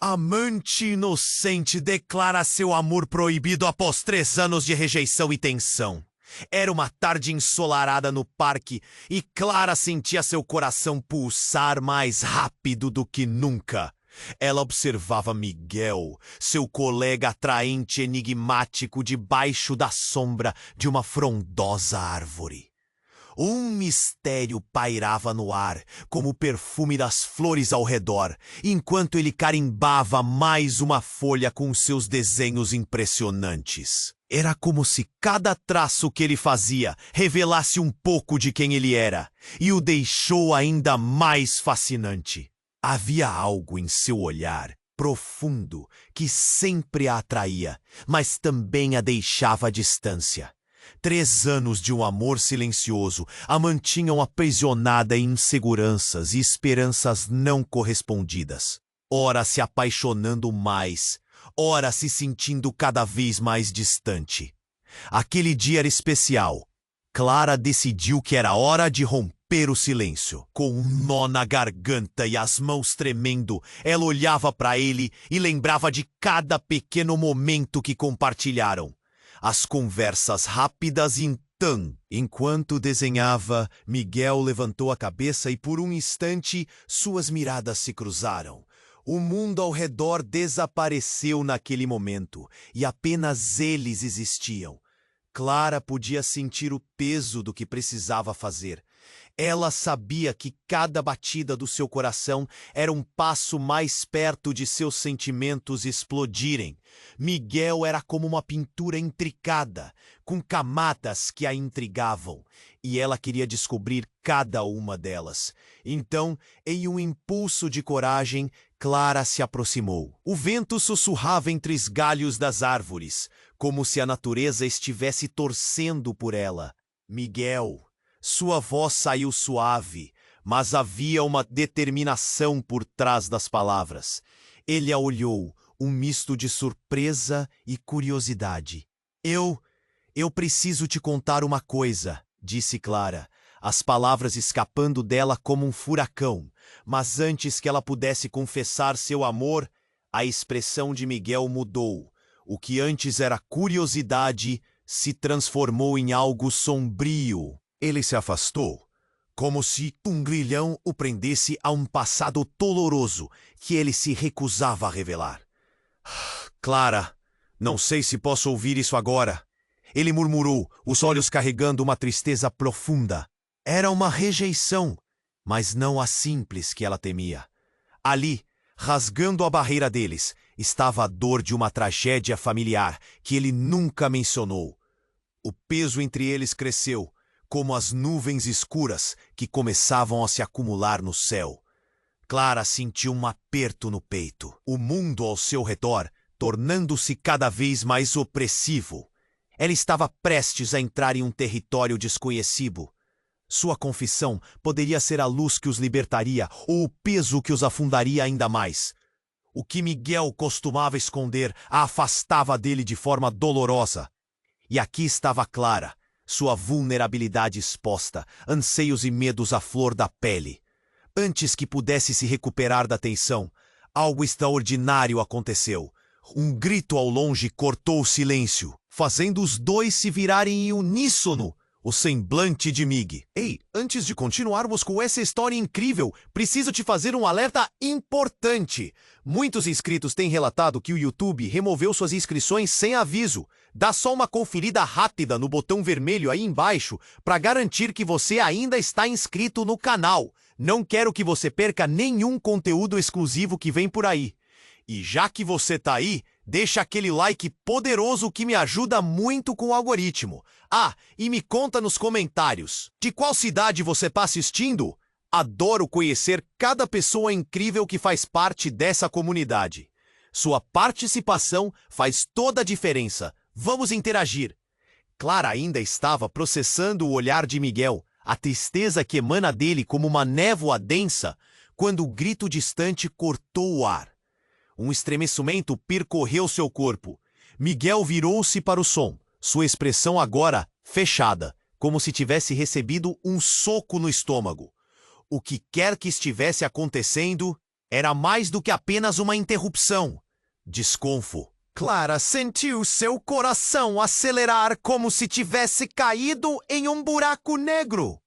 Amante inocente declara seu amor proibido após 3 anos de rejeição e tensão. Era uma tarde ensolarada no parque e Clara sentia seu coração pulsar mais rápido do que nunca. Ela observava Miguel, seu colega atraente e enigmático, debaixo da sombra de uma frondosa árvore. Um mistério pairava no ar, como o perfume das flores ao redor, enquanto ele carimbava mais uma folha com seus desenhos impressionantes. Era como se cada traço que ele fazia revelasse um pouco de quem ele era, e o deixou ainda mais fascinante. Havia algo em seu olhar profundo que sempre a atraía, mas também a deixava à distância. 3 anos de um amor silencioso a mantinham aprisionada em inseguranças e esperanças não correspondidas. Ora se apaixonando mais, ora se sentindo cada vez mais distante. Aquele dia era especial. Clara decidiu que era hora de romper o silêncio. Com um nó na garganta e as mãos tremendo, ela olhava para ele e lembrava de cada pequeno momento que compartilharam. As conversas rápidas então. Enquanto desenhava, Miguel levantou a cabeça e por um instante suas miradas se cruzaram. O mundo ao redor desapareceu naquele momento e apenas eles existiam. Clara podia sentir o peso do que precisava fazer. Ela sabia que cada batida do seu coração era um passo mais perto de seus sentimentos explodirem. Miguel era como uma pintura intricada, com camadas que a intrigavam, e ela queria descobrir cada uma delas. Então, em um impulso de coragem, Clara se aproximou. O vento sussurrava entre os galhos das árvores, como se a natureza estivesse torcendo por ela. Miguel. Sua voz saiu suave, mas havia uma determinação por trás das palavras. Ele a olhou, um misto de surpresa e curiosidade. Eu preciso te contar uma coisa, disse Clara, as palavras escapando dela como um furacão. Mas antes que ela pudesse confessar seu amor, a expressão de Miguel mudou. O que antes era curiosidade se transformou em algo sombrio. Ele se afastou, como se um grilhão o prendesse a um passado doloroso que ele se recusava a revelar. Clara, não sei se posso ouvir isso agora. Ele murmurou, os olhos carregando uma tristeza profunda. Era uma rejeição, mas não a simples que ela temia. Ali, rasgando a barreira deles, estava a dor de uma tragédia familiar que ele nunca mencionou. O peso entre eles cresceu, como as nuvens escuras que começavam a se acumular no céu. Clara sentiu um aperto no peito. O mundo ao seu redor tornando-se cada vez mais opressivo. Ela estava prestes a entrar em um território desconhecido. Sua confissão poderia ser a luz que os libertaria ou o peso que os afundaria ainda mais. O que Miguel costumava esconder a afastava dele de forma dolorosa. E aqui estava Clara, sua vulnerabilidade exposta, anseios e medos à flor da pele. Antes que pudesse se recuperar da tensão, algo extraordinário aconteceu. Um grito ao longe cortou o silêncio, fazendo os dois se virarem em uníssono. O semblante de Mig. Ei, antes de continuarmos com essa história incrível, preciso te fazer um alerta importante. Muitos inscritos têm relatado que o YouTube removeu suas inscrições sem aviso. Dá só uma conferida rápida no botão vermelho aí embaixo para garantir que você ainda está inscrito no canal. Não quero que você perca nenhum conteúdo exclusivo que vem por aí. E já que você tá aí, deixa aquele like poderoso que me ajuda muito com o algoritmo. Ah, e me conta nos comentários, de qual cidade você tá assistindo? Adoro conhecer cada pessoa incrível que faz parte dessa comunidade. Sua participação faz toda a diferença. Vamos interagir. Clara ainda estava processando o olhar de Miguel, a tristeza que emana dele como uma névoa densa, quando o grito distante cortou o ar. Um estremecimento percorreu seu corpo. Miguel virou-se para o som, sua expressão agora fechada, como se tivesse recebido um soco no estômago. O que quer que estivesse acontecendo, Era mais do que apenas uma interrupção. Desconfo. Clara sentiu seu coração acelerar como se tivesse caído em um buraco negro.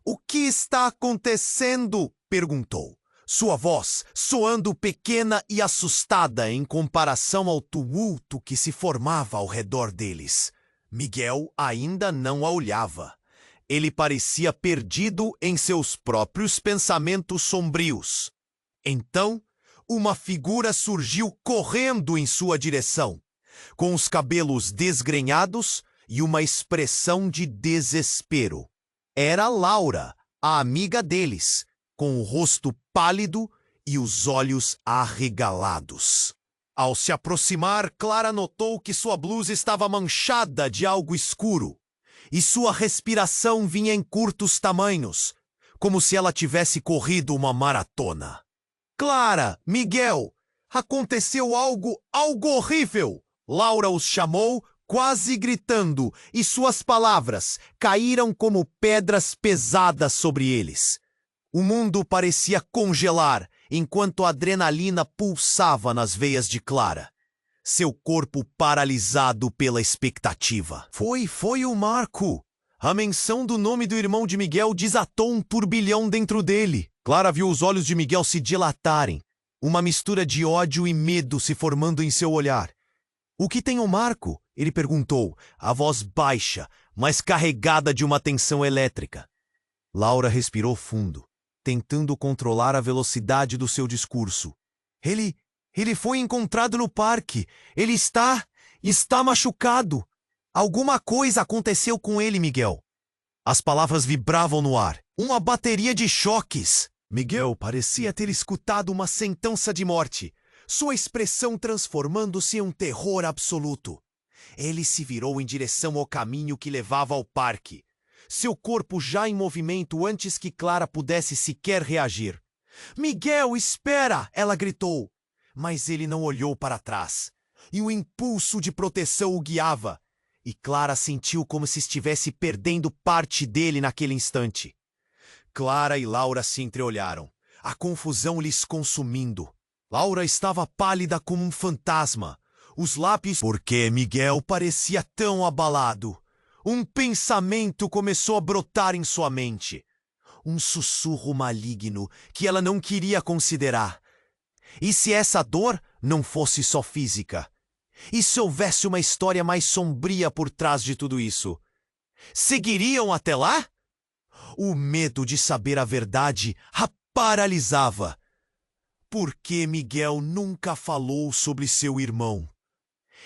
"O que está acontecendo?" perguntou, sua voz soando pequena e assustada em comparação ao tumulto que se formava ao redor deles. Miguel ainda não a olhava. Ele parecia perdido em seus próprios pensamentos sombrios. Então, uma figura surgiu correndo em sua direção, com os cabelos desgrenhados e uma expressão de desespero. Era Laura, a amiga deles, com o rosto pálido e os olhos arregalados. Ao se aproximar, Clara notou que sua blusa estava manchada de algo escuro e sua respiração vinha em curtos tamanhos, como se ela tivesse corrido uma maratona. "Clara, Miguel, aconteceu algo horrível!" Laura os chamou, quase gritando, e suas palavras caíram como pedras pesadas sobre eles. O mundo parecia congelar enquanto a adrenalina pulsava nas veias de Clara, seu corpo paralisado pela expectativa. Foi o Marco. A menção do nome do irmão de Miguel desatou um turbilhão dentro dele. Clara viu os olhos de Miguel se dilatarem, uma mistura de ódio e medo se formando em seu olhar. "O que tem o Marco?" ele perguntou, a voz baixa, mas carregada de uma tensão elétrica. Laura respirou fundo, tentando controlar a velocidade do seu discurso. Ele foi encontrado no parque. Ele está machucado. Alguma coisa aconteceu com ele, Miguel." As palavras vibravam no ar. Uma bateria de choques. Miguel parecia ter escutado uma sentença de morte, sua expressão transformando-se em um terror absoluto. Ele se virou em direção ao caminho que levava ao parque, seu corpo já em movimento antes que Clara pudesse sequer reagir. "Miguel, espera!" ela gritou. Mas ele não olhou para trás, e o impulso de proteção o guiava, e Clara sentiu como se estivesse perdendo parte dele naquele instante. Clara e Laura se entreolharam, a confusão lhes consumindo. Laura estava pálida como um fantasma, os lábios... Porque Miguel parecia tão abalado. Um pensamento começou a brotar em sua mente. Um sussurro maligno que ela não queria considerar. E se essa dor não fosse só física? E se houvesse uma história mais sombria por trás de tudo isso? Seguiriam até lá? O medo de saber a verdade a paralisava. Por que Miguel nunca falou sobre seu irmão?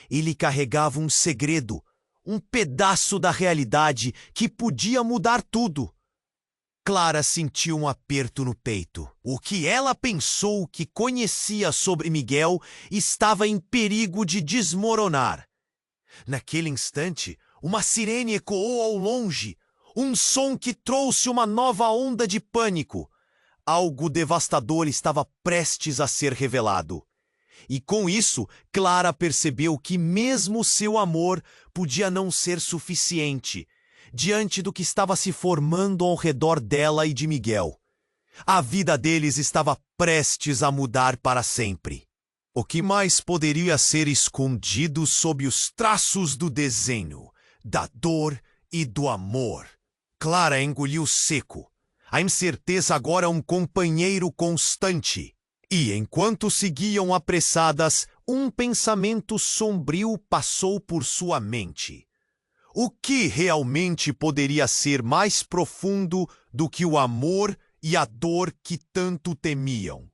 Ele carregava um segredo, um pedaço da realidade que podia mudar tudo. Clara sentiu um aperto no peito. O que ela pensou que conhecia sobre Miguel estava em perigo de desmoronar. Naquele instante, uma sirene ecoou ao longe, um som que trouxe uma nova onda de pânico. Algo devastador estava prestes a ser revelado. E com isso, Clara percebeu que mesmo seu amor podia não ser suficiente diante do que estava se formando ao redor dela e de Miguel. A vida deles estava prestes a mudar para sempre. O que mais poderia ser escondido sob os traços do desenho, da dor e do amor? Clara engoliu seco. A incerteza agora é um companheiro constante. E enquanto seguiam apressadas, um pensamento sombrio passou por sua mente. O que realmente poderia ser mais profundo do que o amor e a dor que tanto temiam?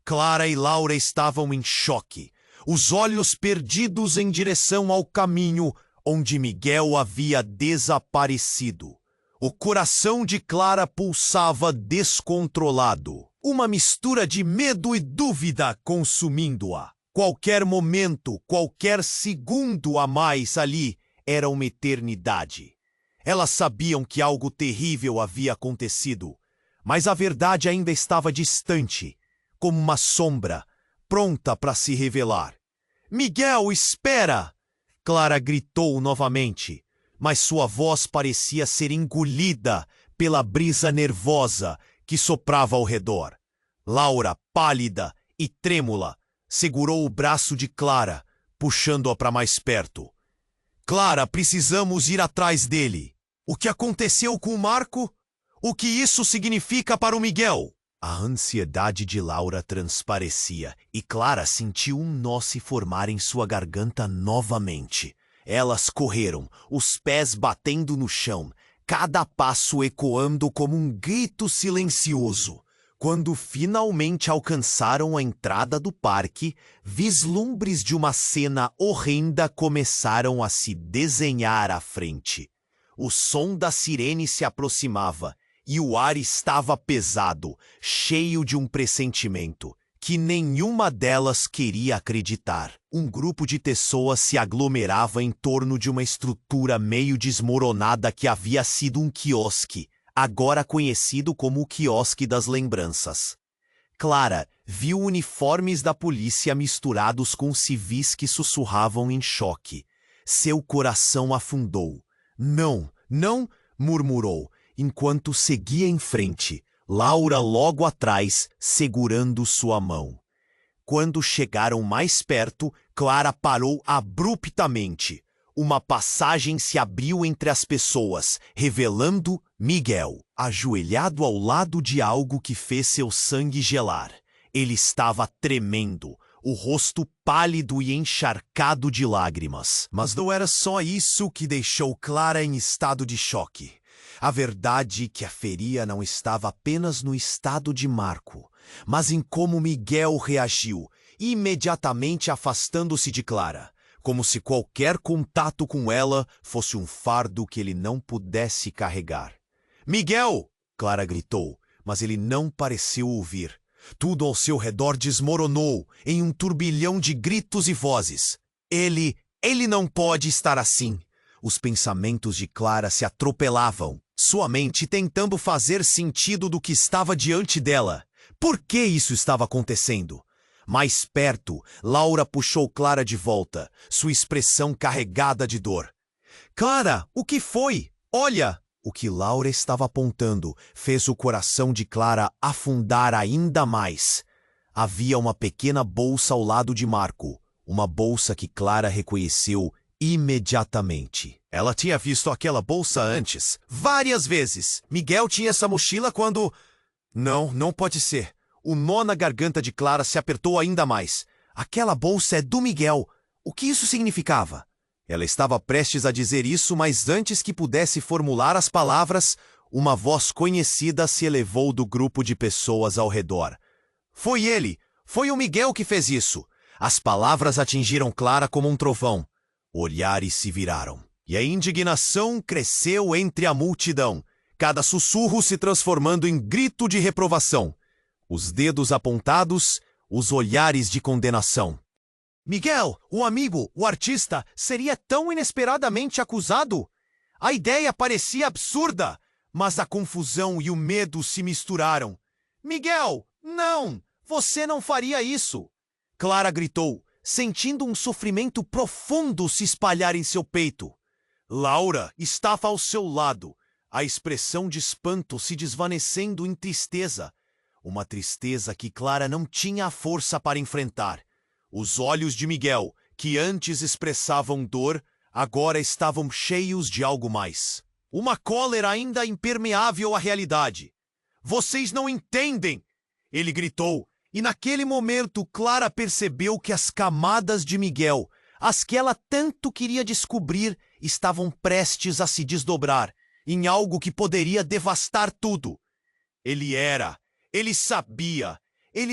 Clara e Laura estavam em choque, os olhos perdidos em direção ao caminho onde Miguel havia desaparecido. O coração de Clara pulsava descontrolado, uma mistura de medo e dúvida consumindo-a. Qualquer momento, qualquer segundo a mais ali era uma eternidade. Elas sabiam que algo terrível havia acontecido, mas a verdade ainda estava distante, como uma sombra, pronta para se revelar. "Miguel, espera!" Clara gritou novamente, mas sua voz parecia ser engolida pela brisa nervosa que soprava ao redor. Laura, pálida e trêmula, segurou o braço de Clara, puxando-a para mais perto. Clara, precisamos ir atrás dele. O que aconteceu com o Marco? O que isso significa para o Miguel? A ansiedade de Laura transparecia e Clara sentiu um nó se formar em sua garganta novamente. Elas correram, os pés batendo no chão, cada passo ecoando como um grito silencioso. Quando finalmente alcançaram a entrada do parque, vislumbres de uma cena horrenda começaram a se desenhar à frente. O som da sirene se aproximava e o ar estava pesado, cheio de um pressentimento que nenhuma delas queria acreditar. Um grupo de pessoas se aglomerava em torno de uma estrutura meio desmoronada que havia sido um quiosque, agora conhecido como o Quiosque das Lembranças. Clara viu uniformes da polícia misturados com civis que sussurravam em choque. Seu coração afundou. Não, não, murmurou, enquanto seguia em frente, Laura logo atrás, segurando sua mão. Quando chegaram mais perto, Clara parou abruptamente. Uma passagem se abriu entre as pessoas, revelando Miguel, ajoelhado ao lado de algo que fez seu sangue gelar. Ele estava tremendo, o rosto pálido e encharcado de lágrimas. Mas não era só isso que deixou Clara em estado de choque. A verdade que a feria não estava apenas no estado de Marco, mas em como Miguel reagiu, imediatamente afastando-se de Clara, como se qualquer contato com ela fosse um fardo que ele não pudesse carregar. "Miguel!" Clara gritou, mas ele não pareceu ouvir. Tudo ao seu redor desmoronou em um turbilhão de gritos e vozes. Ele não pode estar assim. Os pensamentos de Clara se atropelavam, sua mente tentando fazer sentido do que estava diante dela. Por que isso estava acontecendo? Mais perto, Laura puxou Clara de volta, sua expressão carregada de dor. "Clara, o que foi? Olha!" O que Laura estava apontando fez o coração de Clara afundar ainda mais. Havia uma pequena bolsa ao lado de Marco, uma bolsa que Clara reconheceu imediatamente. Ela tinha visto aquela bolsa antes, várias vezes. Miguel tinha essa mochila quando... Não pode ser. O nó na garganta de Clara se apertou ainda mais. Aquela bolsa é do Miguel. O que isso significava? Ela estava prestes a dizer isso, mas antes que pudesse formular as palavras, uma voz conhecida se elevou do grupo de pessoas ao redor. "Foi ele! Foi o Miguel que fez isso!" As palavras atingiram Clara como um trovão. Olhares se viraram, e a indignação cresceu entre a multidão, cada sussurro se transformando em grito de reprovação. Os dedos apontados, os olhares de condenação. Miguel, o amigo, o artista, seria tão inesperadamente acusado? A ideia parecia absurda, mas a confusão e o medo se misturaram. "Miguel, não! Você não faria isso!" Clara gritou, sentindo um sofrimento profundo se espalhar em seu peito. Laura estava ao seu lado, a expressão de espanto se desvanecendo em tristeza. Uma tristeza que Clara não tinha a força para enfrentar. Os olhos de Miguel, que antes expressavam dor, agora estavam cheios de algo mais. Uma cólera ainda impermeável à realidade. "Vocês não entendem!" ele gritou. E naquele momento, Clara percebeu que as camadas de Miguel, as que ela tanto queria descobrir, estavam prestes a se desdobrar em algo que poderia devastar tudo. Ele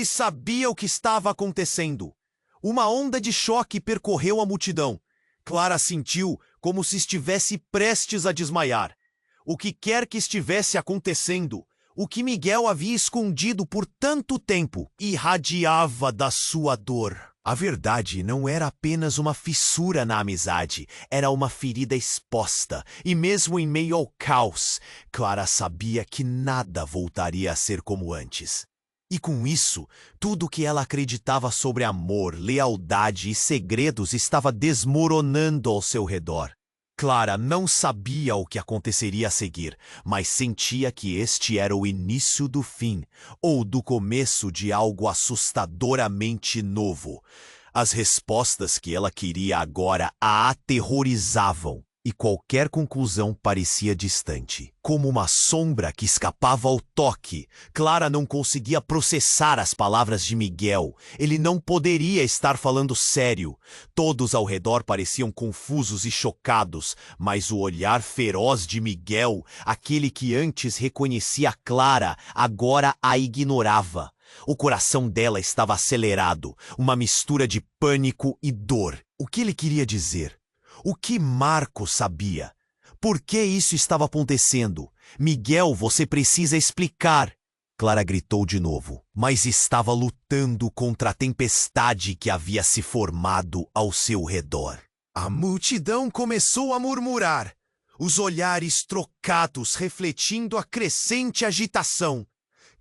sabia o que estava acontecendo. Uma onda de choque percorreu a multidão. Clara sentiu como se estivesse prestes a desmaiar. O que quer que estivesse acontecendo, o que Miguel havia escondido por tanto tempo, irradiava da sua dor. A verdade não era apenas uma fissura na amizade, era uma ferida exposta, e mesmo em meio ao caos, Clara sabia que nada voltaria a ser como antes. E com isso, tudo o que ela acreditava sobre amor, lealdade e segredos estava desmoronando ao seu redor. Clara não sabia o que aconteceria a seguir, mas sentia que este era o início do fim, ou do começo de algo assustadoramente novo. As respostas que ela queria agora a aterrorizavam, e qualquer conclusão parecia distante. Como uma sombra que escapava ao toque, Clara não conseguia processar as palavras de Miguel. Ele não poderia estar falando sério. Todos ao redor pareciam confusos e chocados, mas o olhar feroz de Miguel, aquele que antes reconhecia Clara, agora a ignorava. O coração dela estava acelerado, uma mistura de pânico e dor. O que ele queria dizer? O que Marco sabia? Por que isso estava acontecendo? Miguel, você precisa explicar. Clara gritou de novo, mas estava lutando contra a tempestade que havia se formado ao seu redor. A multidão começou a murmurar, os olhares trocados refletindo a crescente agitação.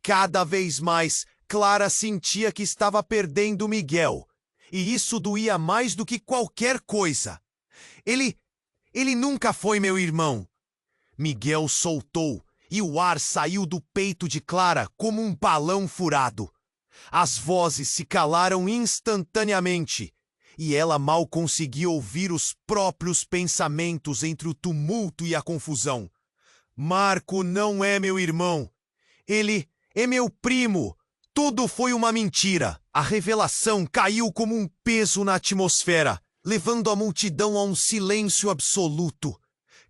Cada vez mais, Clara sentia que estava perdendo Miguel, e isso doía mais do que qualquer coisa. Ele nunca foi meu irmão. Miguel soltou e o ar saiu do peito de Clara como um balão furado. As vozes se calaram instantaneamente e ela mal conseguia ouvir os próprios pensamentos entre o tumulto e a confusão. Marco não é meu irmão. Ele é meu primo. Tudo foi uma mentira. A revelação caiu como um peso na atmosfera, levando a multidão a um silêncio absoluto.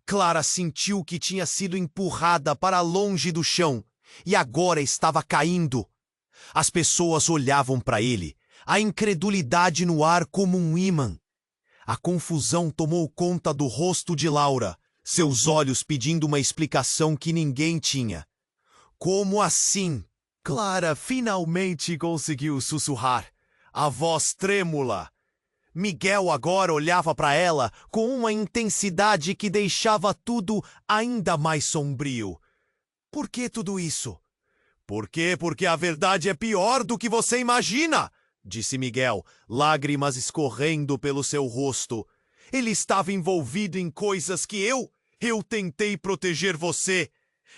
Clara sentiu que tinha sido empurrada para longe do chão e agora estava caindo. As pessoas olhavam para ele, a incredulidade no ar como um ímã. A confusão tomou conta do rosto de Laura, seus olhos pedindo uma explicação que ninguém tinha. Como assim? Clara finalmente conseguiu sussurrar, a voz trêmula. Miguel agora olhava para ela com uma intensidade que deixava tudo ainda mais sombrio. Por que tudo isso? Porque a verdade é pior do que você imagina, disse Miguel, lágrimas escorrendo pelo seu rosto. Ele estava envolvido em coisas que eu tentei proteger você.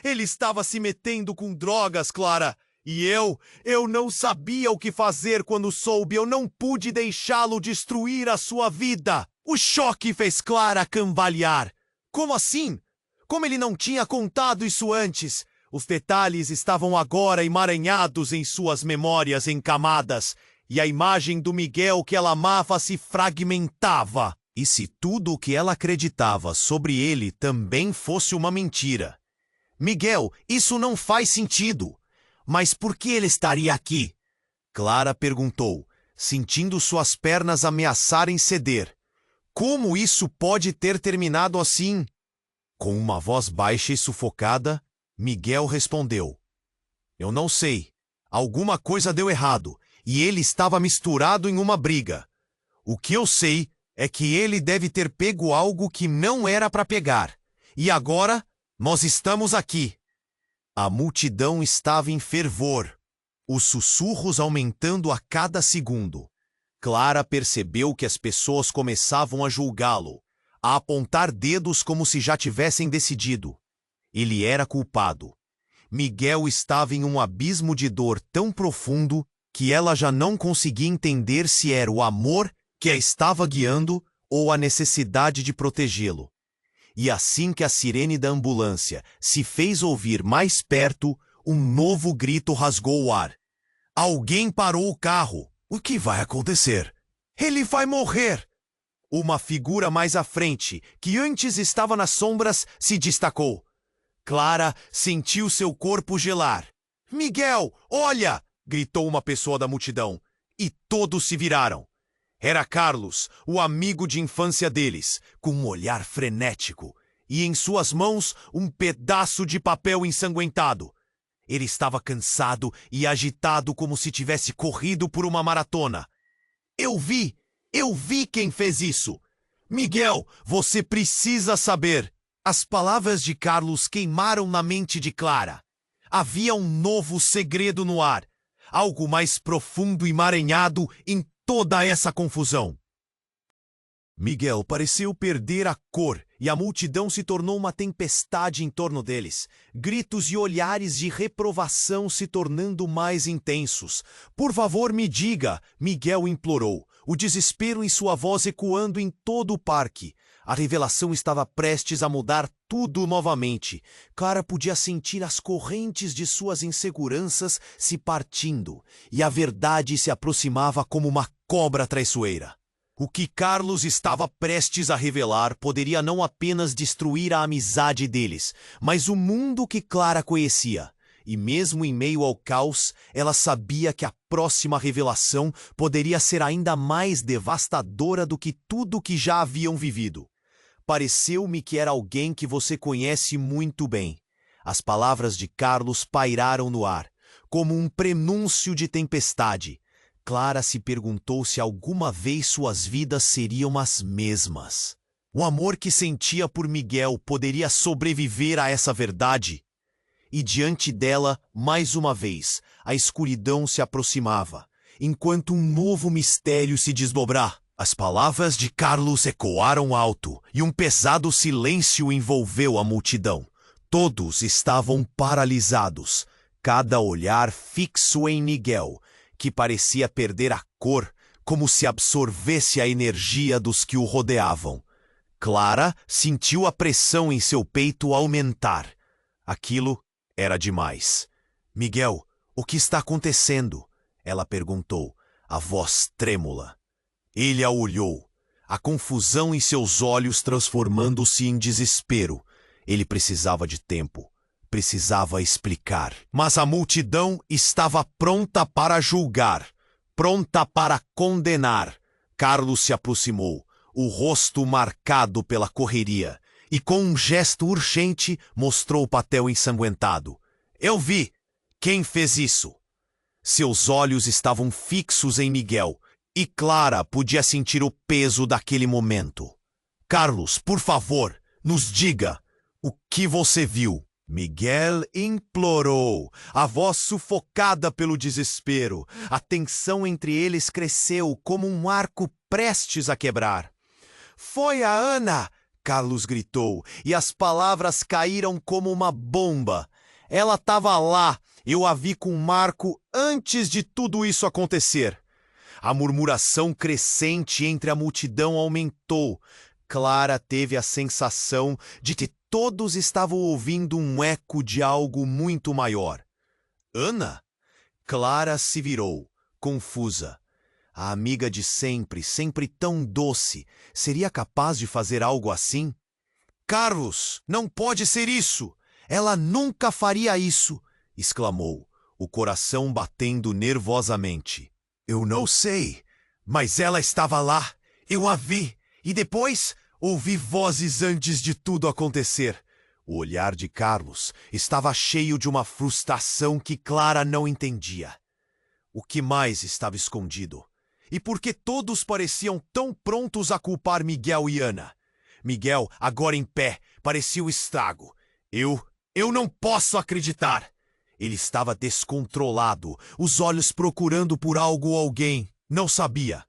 Ele estava se metendo com drogas, Clara. E eu não sabia o que fazer quando soube. Eu não pude deixá-lo destruir a sua vida. O choque fez Clara cambalear. Como assim? Como ele não tinha contado isso antes? Os detalhes estavam agora emaranhados em suas memórias encamadas, e a imagem do Miguel que ela amava se fragmentava. E se tudo o que ela acreditava sobre ele também fosse uma mentira? Miguel, isso não faz sentido. Mas por que ele estaria aqui? Clara perguntou, sentindo suas pernas ameaçarem ceder. Como isso pode ter terminado assim? Com uma voz baixa e sufocada, Miguel respondeu. Eu não sei. Alguma coisa deu errado, e ele estava misturado em uma briga. O que eu sei é que ele deve ter pego algo que não era para pegar. E agora, nós estamos aqui. A multidão estava em fervor, os sussurros aumentando a cada segundo. Clara percebeu que as pessoas começavam a julgá-lo, a apontar dedos como se já tivessem decidido. Ele era culpado. Miguel estava em um abismo de dor tão profundo que ela já não conseguia entender se era o amor que a estava guiando ou a necessidade de protegê-lo. E assim que a sirene da ambulância se fez ouvir mais perto, um novo grito rasgou o ar. Alguém parou o carro. O que vai acontecer? Ele vai morrer! Uma figura mais à frente, que antes estava nas sombras, se destacou. Clara sentiu seu corpo gelar. Miguel, olha! Gritou uma pessoa da multidão. E todos se viraram. Era Carlos, o amigo de infância deles, com um olhar frenético, e em suas mãos um pedaço de papel ensanguentado. Ele estava cansado e agitado como se tivesse corrido por uma maratona. Eu vi quem fez isso. Miguel, você precisa saber. As palavras de Carlos queimaram na mente de Clara. Havia um novo segredo no ar, algo mais profundo e emaranhado em toda essa confusão. Miguel pareceu perder a cor e a multidão se tornou uma tempestade em torno deles, gritos e olhares de reprovação se tornando mais intensos. "Por favor, me diga", Miguel implorou, o desespero em sua voz ecoando em todo o parque. A revelação estava prestes a mudar tudo novamente. Clara podia sentir as correntes de suas inseguranças se partindo, e a verdade se aproximava como uma cobra traiçoeira. O que Carlos estava prestes a revelar poderia não apenas destruir a amizade deles, mas o mundo que Clara conhecia. E mesmo em meio ao caos, ela sabia que a próxima revelação poderia ser ainda mais devastadora do que tudo que já haviam vivido. "Pareceu-me que era alguém que você conhece muito bem." As palavras de Carlos pairaram no ar, como um prenúncio de tempestade. Clara se perguntou se alguma vez suas vidas seriam as mesmas. O amor que sentia por Miguel poderia sobreviver a essa verdade? E diante dela, mais uma vez, a escuridão se aproximava, enquanto um novo mistério se desdobrava. As palavras de Carlos ecoaram alto, e um pesado silêncio envolveu a multidão. Todos estavam paralisados, cada olhar fixo em Miguel, que parecia perder a cor, como se absorvesse a energia dos que o rodeavam. Clara sentiu a pressão em seu peito aumentar. Aquilo era demais. "Miguel, o que está acontecendo?" ela perguntou, a voz trêmula. Ele a olhou, a confusão em seus olhos transformando-se em desespero. Ele precisava de tempo. Precisava explicar. Mas a multidão estava pronta para julgar, pronta para condenar. Carlos se aproximou, o rosto marcado pela correria, e com um gesto urgente mostrou o papel ensanguentado. "Eu vi! Quem fez isso?" Seus olhos estavam fixos em Miguel, e Clara podia sentir o peso daquele momento. "Carlos, por favor, nos diga o que você viu." Miguel implorou, a voz sufocada pelo desespero. A tensão entre eles cresceu como um arco prestes a quebrar. "Foi a Ana!" Carlos gritou, e as palavras caíram como uma bomba. "Ela estava lá, eu a vi com Marco antes de tudo isso acontecer." A murmuração crescente entre a multidão aumentou. Clara teve a sensação de que todos estavam ouvindo um eco de algo muito maior. "Ana?" Clara se virou, confusa. A amiga de sempre, sempre tão doce, seria capaz de fazer algo assim? "Carlos, não pode ser isso! Ela nunca faria isso!" exclamou, o coração batendo nervosamente. "Eu não sei, mas ela estava lá. Eu a vi. E depois ouvi vozes antes de tudo acontecer." O olhar de Carlos estava cheio de uma frustração que Clara não entendia. O que mais estava escondido? E por que todos pareciam tão prontos a culpar Miguel e Ana? Miguel, agora em pé, parecia o estrago. Eu não posso acreditar!" Ele estava descontrolado, os olhos procurando por algo ou alguém. Não sabia.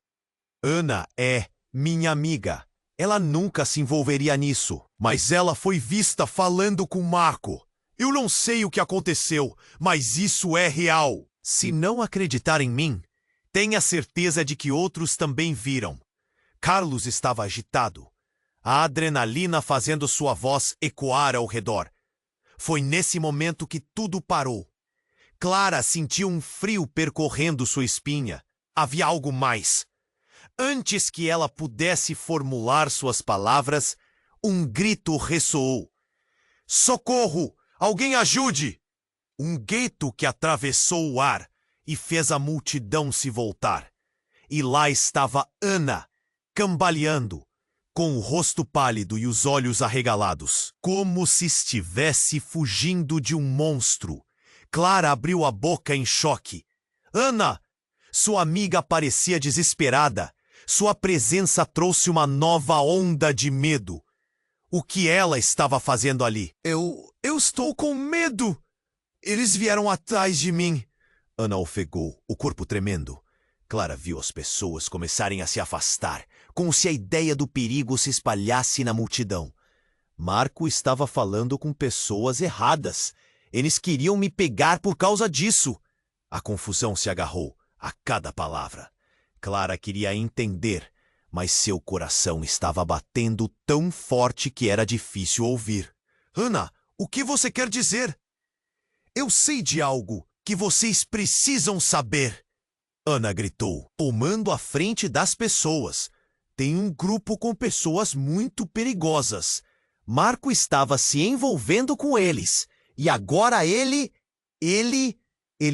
"Ana é minha amiga. Ela nunca se envolveria nisso. Mas ela foi vista falando com Marco. Eu não sei o que aconteceu, mas isso é real. Se não acreditar em mim, tenha certeza de que outros também viram." Carlos estava agitado, a adrenalina fazendo sua voz ecoar ao redor. Foi nesse momento que tudo parou. Clara sentiu um frio percorrendo sua espinha. Havia algo mais. Antes que ela pudesse formular suas palavras, um grito ressoou. "Socorro! Alguém ajude!" Um grito que atravessou o ar e fez a multidão se voltar. E lá estava Ana, cambaleando, com o rosto pálido e os olhos arregalados, como se estivesse fugindo de um monstro. Clara abriu a boca em choque. "Ana!" Sua amiga parecia desesperada. Sua presença trouxe uma nova onda de medo. O que ela estava fazendo ali? Eu estou com medo! Eles vieram atrás de mim." Ana ofegou, o corpo tremendo. Clara viu as pessoas começarem a se afastar, como se a ideia do perigo se espalhasse na multidão. Marco estava falando com pessoas erradas. Eles queriam me pegar por causa disso. A confusão se agarrou a cada palavra. Clara queria entender, mas seu coração estava batendo tão forte que era difícil ouvir. Ana, o que você quer dizer? Eu sei de algo que vocês precisam saber. Ana gritou, tomando a frente das pessoas. Tem um grupo com pessoas muito perigosas. Marco estava se envolvendo com eles. E agora ele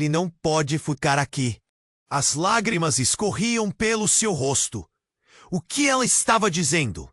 não pode ficar aqui. As lágrimas escorriam pelo seu rosto. O que ela estava dizendo?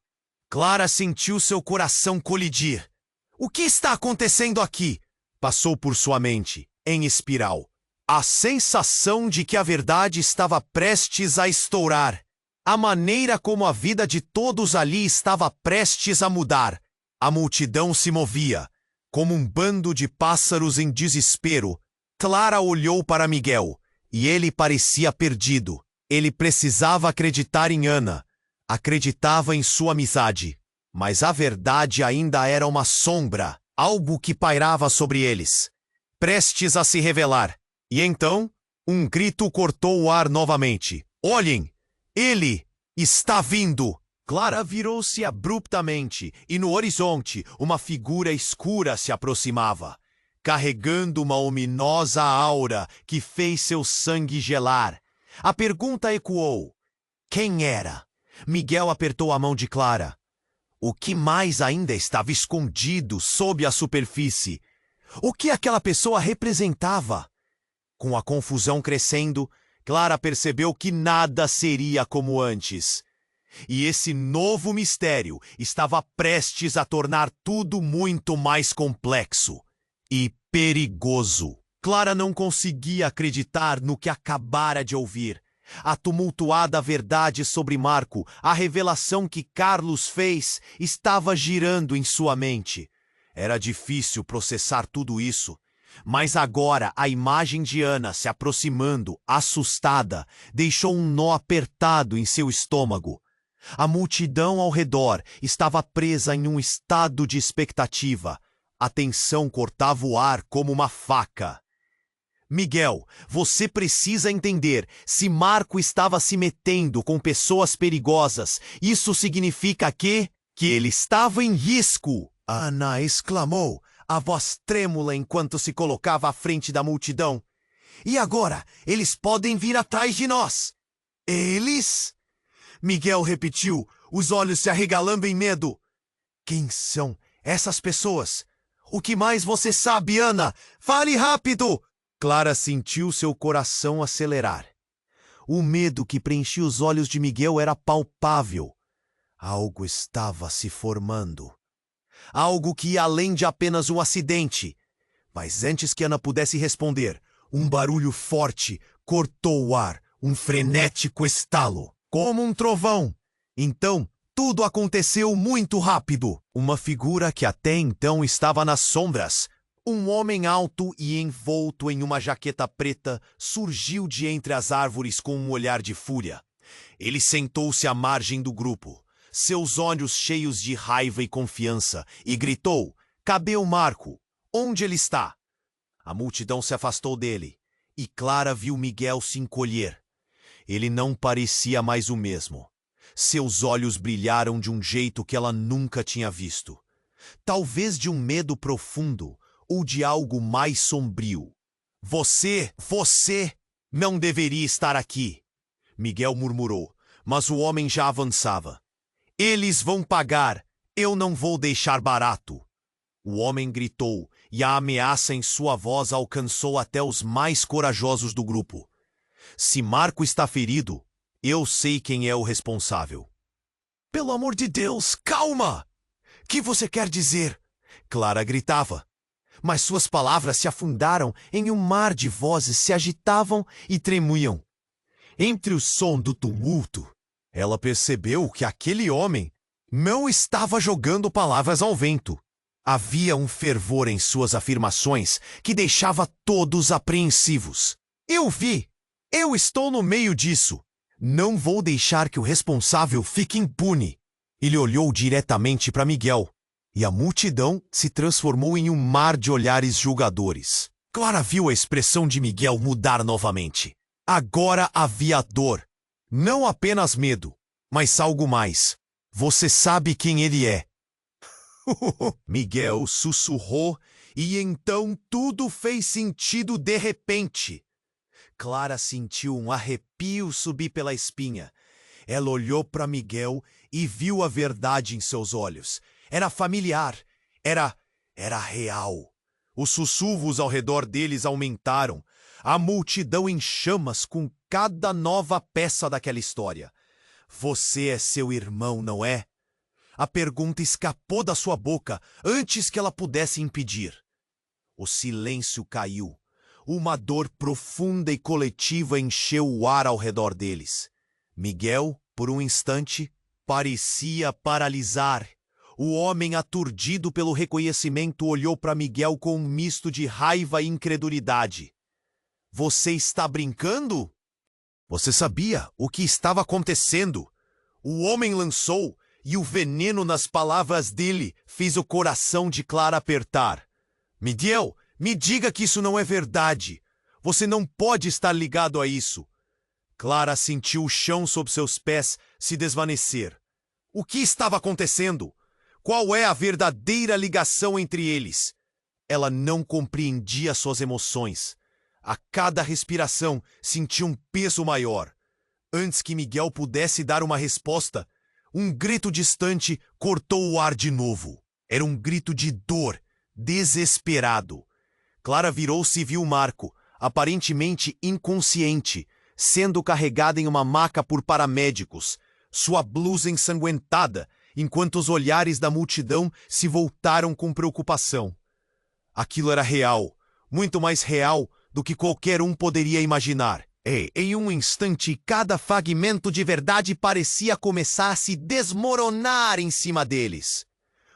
Clara sentiu seu coração colidir. O que está acontecendo aqui? Passou por sua mente, em espiral. A sensação de que a verdade estava prestes a estourar. A maneira como a vida de todos ali estava prestes a mudar. A multidão se movia, como um bando de pássaros em desespero. Clara olhou para Miguel, e ele parecia perdido. Ele precisava acreditar em Ana. Acreditava em sua amizade. Mas a verdade ainda era uma sombra, algo que pairava sobre eles, prestes a se revelar. E então, um grito cortou o ar novamente. Olhem! Ele está vindo! Clara virou-se abruptamente e no horizonte uma figura escura se aproximava, carregando uma ominosa aura que fez seu sangue gelar. A pergunta ecoou. Quem era? Miguel apertou a mão de Clara. O que mais ainda estava escondido sob a superfície? O que aquela pessoa representava? Com a confusão crescendo, Clara percebeu que nada seria como antes. E esse novo mistério estava prestes a tornar tudo muito mais complexo e perigoso. Clara não conseguia acreditar no que acabara de ouvir. A tumultuada verdade sobre Marco, a revelação que Carlos fez, estava girando em sua mente. Era difícil processar tudo isso. Mas agora a imagem de Ana se aproximando, assustada, deixou um nó apertado em seu estômago. A multidão ao redor estava presa em um estado de expectativa. A tensão cortava o ar como uma faca. Miguel, você precisa entender, se Marco estava se metendo com pessoas perigosas, isso significa que ele estava em risco. Ana exclamou, a voz trêmula enquanto se colocava à frente da multidão. E agora, eles podem vir atrás de nós. Eles? Miguel repetiu, os olhos se arregalando em medo. Quem são essas pessoas? O que mais você sabe, Ana? Fale rápido! Clara sentiu seu coração acelerar. O medo que preenchia os olhos de Miguel era palpável. Algo estava se formando. Algo que ia além de apenas um acidente. Mas antes que Ana pudesse responder, um barulho forte cortou o ar, um frenético estalo, como um trovão. Então, tudo aconteceu muito rápido. Uma figura que até então estava nas sombras, um homem alto e envolto em uma jaqueta preta, surgiu de entre as árvores com um olhar de fúria. Ele sentou-se à margem do grupo, seus olhos cheios de raiva e confiança, e gritou, cadê o Marco? Onde ele está? A multidão se afastou dele, e Clara viu Miguel se encolher. Ele não parecia mais o mesmo. Seus olhos brilharam de um jeito que ela nunca tinha visto. Talvez de um medo profundo, ou de algo mais sombrio. Você não deveria estar aqui, Miguel murmurou, mas o homem já avançava. Eles vão pagar, eu não vou deixar barato. O homem gritou, e a ameaça em sua voz alcançou até os mais corajosos do grupo. Se Marco está ferido, eu sei quem é o responsável. Pelo amor de Deus, calma! Que você quer dizer? Clara gritava. Mas suas palavras se afundaram em um mar de vozes se agitavam e tremiam. Entre o som do tumulto, ela percebeu que aquele homem não estava jogando palavras ao vento. Havia um fervor em suas afirmações que deixava todos apreensivos. Eu vi! Eu estou no meio disso! Não vou deixar que o responsável fique impune. Ele olhou diretamente para Miguel. E a multidão se transformou em um mar de olhares julgadores. Clara viu a expressão de Miguel mudar novamente. Agora havia dor. Não apenas medo, mas algo mais. Você sabe quem ele é. Miguel sussurrou e então tudo fez sentido de repente. Clara sentiu um arrepio subir pela espinha. Ela olhou para Miguel e viu a verdade em seus olhos. Era familiar. Era real. Os sussurros ao redor deles aumentaram. A multidão em chamas com cada nova peça daquela história. Você é seu irmão, não é? A pergunta escapou da sua boca antes que ela pudesse impedir. O silêncio caiu. Uma dor profunda e coletiva encheu o ar ao redor deles. Miguel, por um instante, parecia paralisar. O homem, aturdido pelo reconhecimento, olhou para Miguel com um misto de raiva e incredulidade. Você está brincando? Você sabia o que estava acontecendo. O homem lançou, e o veneno nas palavras dele fez o coração de Clara apertar. Miguel, me diga que isso não é verdade. Você não pode estar ligado a isso. Clara sentiu o chão sob seus pés se desvanecer. O que estava acontecendo? Qual é a verdadeira ligação entre eles? Ela não compreendia suas emoções. A cada respiração sentia um peso maior. Antes que Miguel pudesse dar uma resposta, um grito distante cortou o ar de novo. Era um grito de dor, desesperado. Clara virou-se e viu Marco, aparentemente inconsciente, sendo carregado em uma maca por paramédicos, sua blusa ensanguentada, enquanto os olhares da multidão se voltaram com preocupação. Aquilo era real, muito mais real do que qualquer um poderia imaginar. E, em um instante, cada fragmento de verdade parecia começar a se desmoronar em cima deles.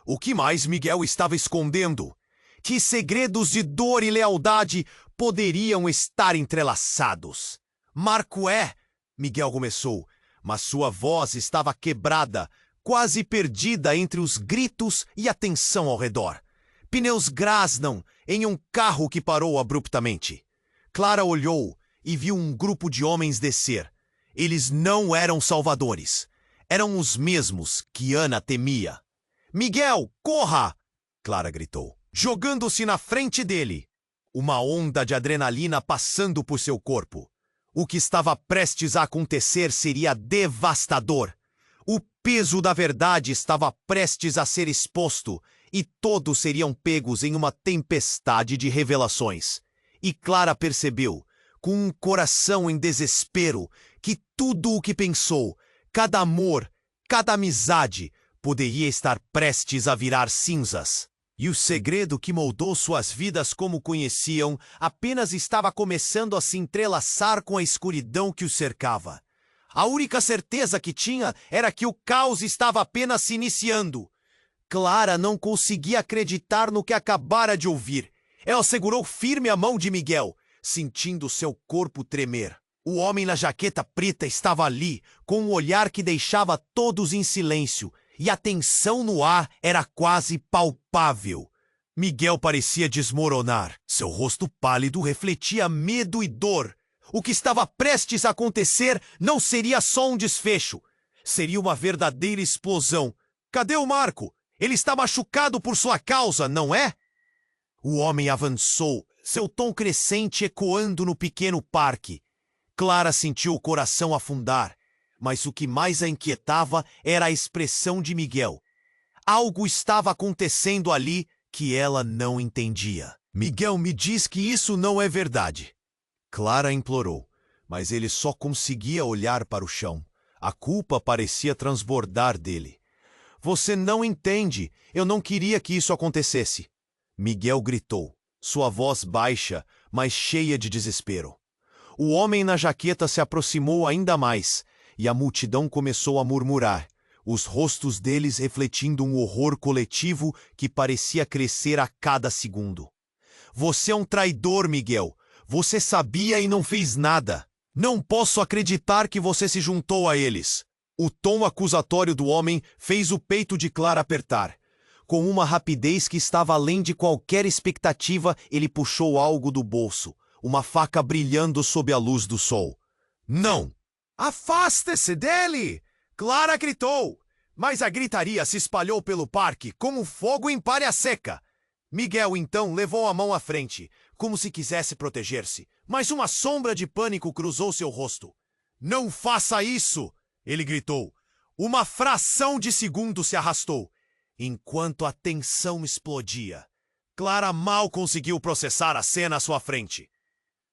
O que mais Miguel estava escondendo? Que segredos de dor e lealdade poderiam estar entrelaçados? Marco é... Miguel começou, mas sua voz estava quebrada, quase perdida entre os gritos e a tensão ao redor. Pneus grasnam em um carro que parou abruptamente. Clara olhou e viu um grupo de homens descer. Eles não eram salvadores. Eram os mesmos que Ana temia. Miguel, corra! Clara gritou, jogando-se na frente dele. Uma onda de adrenalina passando por seu corpo. O que estava prestes a acontecer seria devastador. O peso da verdade estava prestes a ser exposto e todos seriam pegos em uma tempestade de revelações. E Clara percebeu, com um coração em desespero, que tudo o que pensou, cada amor, cada amizade, poderia estar prestes a virar cinzas. E o segredo que moldou suas vidas como conheciam apenas estava começando a se entrelaçar com a escuridão que os cercava. A única certeza que tinha era que o caos estava apenas se iniciando. Clara não conseguia acreditar no que acabara de ouvir. Ela segurou firme a mão de Miguel, sentindo seu corpo tremer. O homem na jaqueta preta estava ali, com um olhar que deixava todos em silêncio, e a tensão no ar era quase palpável. Miguel parecia desmoronar. Seu rosto pálido refletia medo e dor. O que estava prestes a acontecer não seria só um desfecho. Seria uma verdadeira explosão. Cadê o Marco? Ele está machucado por sua causa, não é? O homem avançou, seu tom crescente ecoando no pequeno parque. Clara sentiu o coração afundar. Mas o que mais a inquietava era a expressão de Miguel. Algo estava acontecendo ali que ela não entendia. Miguel, me diz que isso não é verdade. Clara implorou, mas ele só conseguia olhar para o chão. A culpa parecia transbordar dele. Você não entende. Eu não queria que isso acontecesse. Miguel gritou, sua voz baixa, mas cheia de desespero. O homem na jaqueta se aproximou ainda mais, e a multidão começou a murmurar, os rostos deles refletindo um horror coletivo que parecia crescer a cada segundo. Você é um traidor, Miguel. Você sabia e não fez nada. Não posso acreditar que você se juntou a eles. O tom acusatório do homem fez o peito de Clara apertar. Com uma rapidez que estava além de qualquer expectativa, ele puxou algo do bolso, uma faca brilhando sob a luz do sol. Não! Afaste-se dele! Clara gritou, mas a gritaria se espalhou pelo parque como fogo em palha seca. Miguel então levou a mão à frente, como se quisesse proteger-se, mas uma sombra de pânico cruzou seu rosto. Não faça isso! Ele gritou. Uma fração de segundo se arrastou, enquanto a tensão explodia. Clara mal conseguiu processar a cena à sua frente.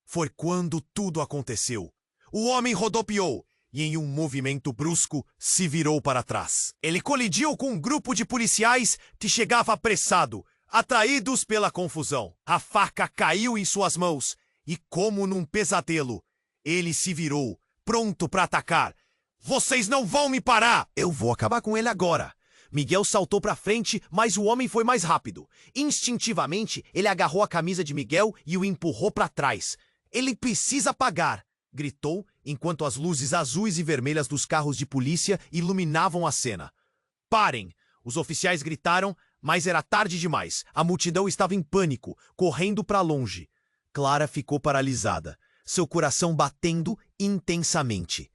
Foi quando tudo aconteceu. O homem rodopiou e, em um movimento brusco, se virou para trás. Ele colidiu com um grupo de policiais que chegava apressado, atraídos pela confusão. A faca caiu em suas mãos e, como num pesadelo, ele se virou, pronto para atacar. Vocês não vão me parar! Eu vou acabar com ele agora! Miguel saltou para frente, mas o homem foi mais rápido. Instintivamente, ele agarrou a camisa de Miguel e o empurrou para trás. Ele precisa pagar! Gritou, enquanto as luzes azuis e vermelhas dos carros de polícia iluminavam a cena. Parem! Os oficiais gritaram, mas era tarde demais. A multidão estava em pânico, correndo para longe. Clara ficou paralisada, seu coração batendo intensamente.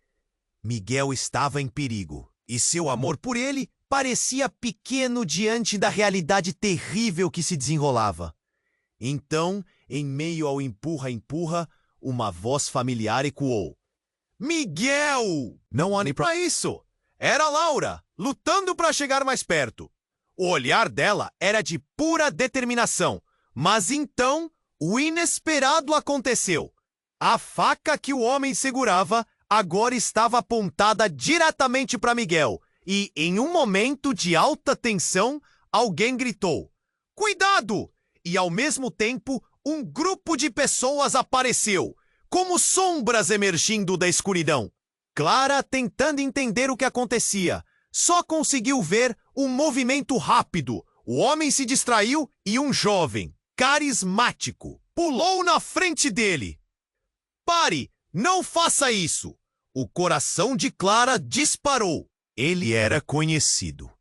Miguel estava em perigo, e seu amor por ele parecia pequeno diante da realidade terrível que se desenrolava. Então, em meio ao empurra-empurra, uma voz familiar ecoou. Miguel! Não olhe para isso! Era Laura, lutando para chegar mais perto. O olhar dela era de pura determinação, mas então o inesperado aconteceu. A faca que o homem segurava agora estava apontada diretamente para Miguel, e, em um momento de alta tensão, alguém gritou: Cuidado! E, ao mesmo tempo, um grupo de pessoas apareceu, como sombras emergindo da escuridão. Clara, tentando entender o que acontecia, só conseguiu ver um movimento rápido. O homem se distraiu e um jovem, carismático, pulou na frente dele. Pare! Não faça isso! O coração de Clara disparou. Ele era conhecido.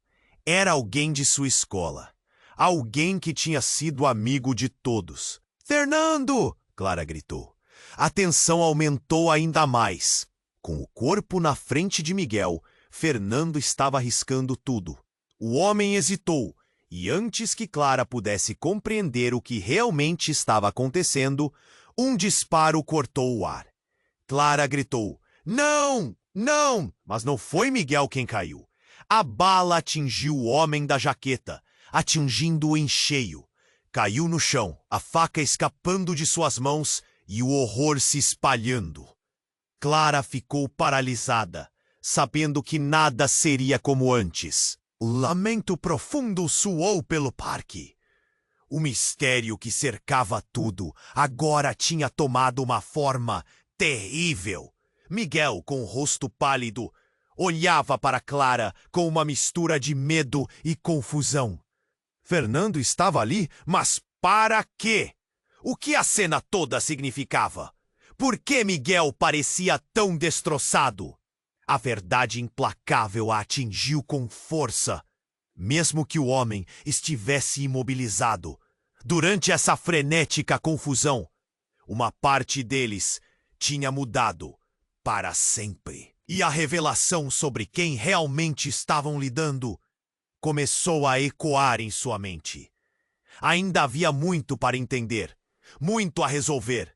Era alguém de sua escola. Alguém que tinha sido amigo de todos. Fernando! Clara gritou. A tensão aumentou ainda mais. Com o corpo na frente de Miguel, Fernando estava arriscando tudo. O homem hesitou, e antes que Clara pudesse compreender o que realmente estava acontecendo, um disparo cortou o ar. Clara gritou: Não! Não! Mas não foi Miguel quem caiu. A bala atingiu o homem da jaqueta, atingindo-o em cheio. Caiu no chão, a faca escapando de suas mãos e o horror se espalhando. Clara ficou paralisada, sabendo que nada seria como antes. O lamento profundo soou pelo parque. O mistério que cercava tudo agora tinha tomado uma forma terrível. Miguel, com o rosto pálido, olhava para Clara com uma mistura de medo e confusão. Fernando estava ali, mas para quê? O que a cena toda significava? Por que Miguel parecia tão destroçado? A verdade implacável a atingiu com força. Mesmo que o homem estivesse imobilizado, durante essa frenética confusão, uma parte deles tinha mudado para sempre. E a revelação sobre quem realmente estavam lidando começou a ecoar em sua mente. Ainda havia muito para entender, muito a resolver.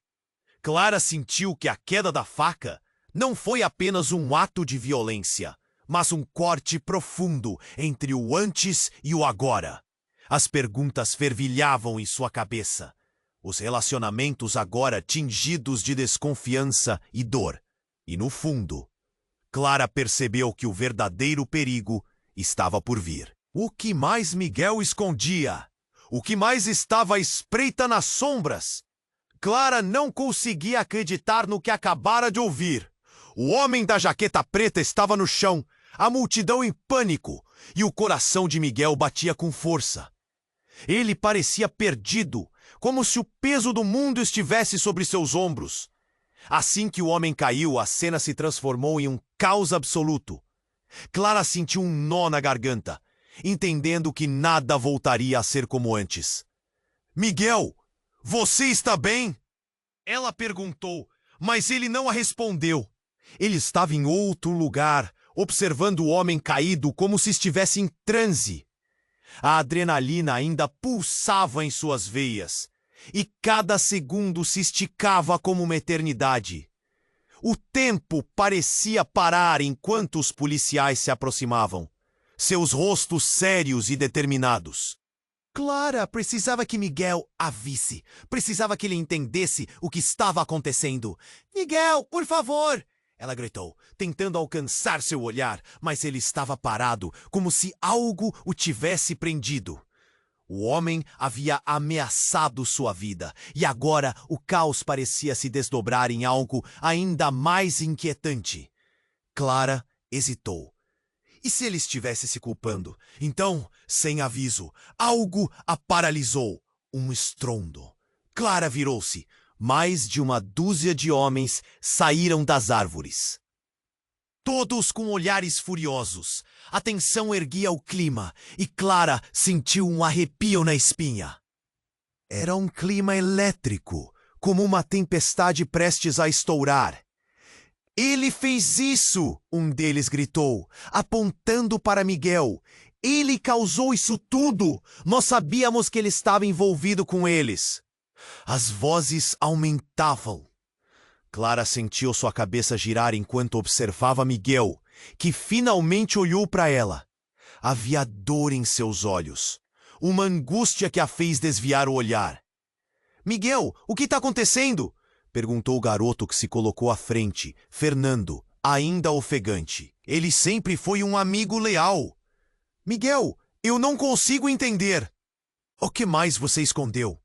Clara sentiu que a queda da faca não foi apenas um ato de violência, mas um corte profundo entre o antes e o agora. As perguntas fervilhavam em sua cabeça. Os relacionamentos agora tingidos de desconfiança e dor. E no fundo, Clara percebeu que o verdadeiro perigo estava por vir. O que mais Miguel escondia? O que mais estava à espreita nas sombras? Clara não conseguia acreditar no que acabara de ouvir. O homem da jaqueta preta estava no chão, a multidão em pânico, e o coração de Miguel batia com força. Ele parecia perdido, como se o peso do mundo estivesse sobre seus ombros. Assim que o homem caiu, a cena se transformou em um caos absoluto. Clara sentiu um nó na garganta, entendendo que nada voltaria a ser como antes. Miguel, você está bem? Ela perguntou, mas ele não a respondeu. Ele estava em outro lugar, observando o homem caído como se estivesse em transe. A adrenalina ainda pulsava em suas veias, e cada segundo se esticava como uma eternidade. O tempo parecia parar enquanto os policiais se aproximavam, seus rostos sérios e determinados. Clara precisava que Miguel a visse. Precisava que ele entendesse o que estava acontecendo. Miguel, por favor! Ela gritou, tentando alcançar seu olhar, mas ele estava parado, como se algo o tivesse prendido. O homem havia ameaçado sua vida, e agora o caos parecia se desdobrar em algo ainda mais inquietante. Clara hesitou. E se ele estivesse se culpando? Então, sem aviso, algo a paralisou. Um estrondo. Clara virou-se. Mais de uma dúzia de homens saíram das árvores. Todos com olhares furiosos. A tensão erguia o clima, e Clara sentiu um arrepio na espinha. Era um clima elétrico, como uma tempestade prestes a estourar. Ele fez isso! Um deles gritou, apontando para Miguel. Ele causou isso tudo! Nós sabíamos que ele estava envolvido com eles. As vozes aumentavam. Clara sentiu sua cabeça girar enquanto observava Miguel, que finalmente olhou para ela. Havia dor em seus olhos, uma angústia que a fez desviar o olhar. Miguel, o que está acontecendo? Perguntou o garoto que se colocou à frente, Fernando, ainda ofegante. Ele sempre foi um amigo leal. Miguel, eu não consigo entender. O que mais você escondeu?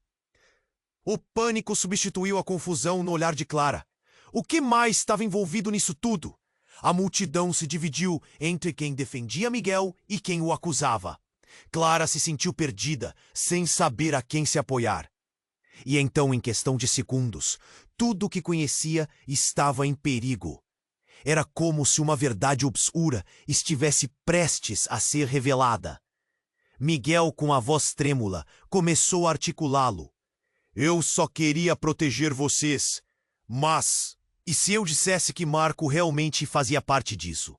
O pânico substituiu a confusão no olhar de Clara. O que mais estava envolvido nisso tudo? A multidão se dividiu entre quem defendia Miguel e quem o acusava. Clara se sentiu perdida, sem saber a quem se apoiar. E então, em questão de segundos, tudo o que conhecia estava em perigo. Era como se uma verdade obscura estivesse prestes a ser revelada. Miguel, com a voz trêmula, começou a articulá-lo. Eu só queria proteger vocês, mas... E se eu dissesse que Marco realmente fazia parte disso?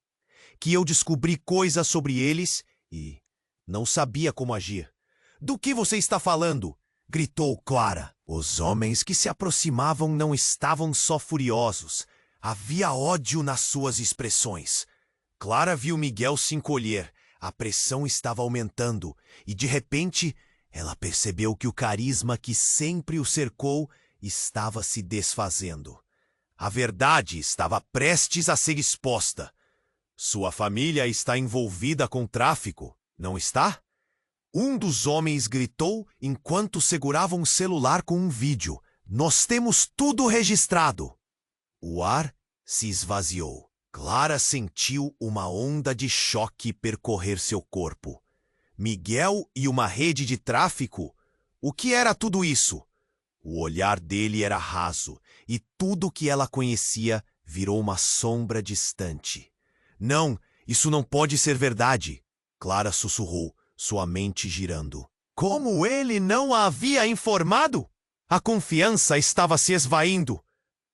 Que eu descobri coisas sobre eles e não sabia como agir? Do que você está falando? Gritou Clara. Os homens que se aproximavam não estavam só furiosos. Havia ódio nas suas expressões. Clara viu Miguel se encolher. A pressão estava aumentando e, de repente, ela percebeu que o carisma que sempre o cercou estava se desfazendo. A verdade estava prestes a ser exposta. Sua família está envolvida com tráfico, não está? Um dos homens gritou enquanto segurava um celular com um vídeo. Nós temos tudo registrado. O ar se esvaziou. Clara sentiu uma onda de choque percorrer seu corpo. Miguel e uma rede de tráfico? O que era tudo isso? O olhar dele era raso, e tudo que ela conhecia virou uma sombra distante. Não, isso não pode ser verdade, Clara sussurrou, sua mente girando. Como ele não a havia informado? A confiança estava se esvaindo.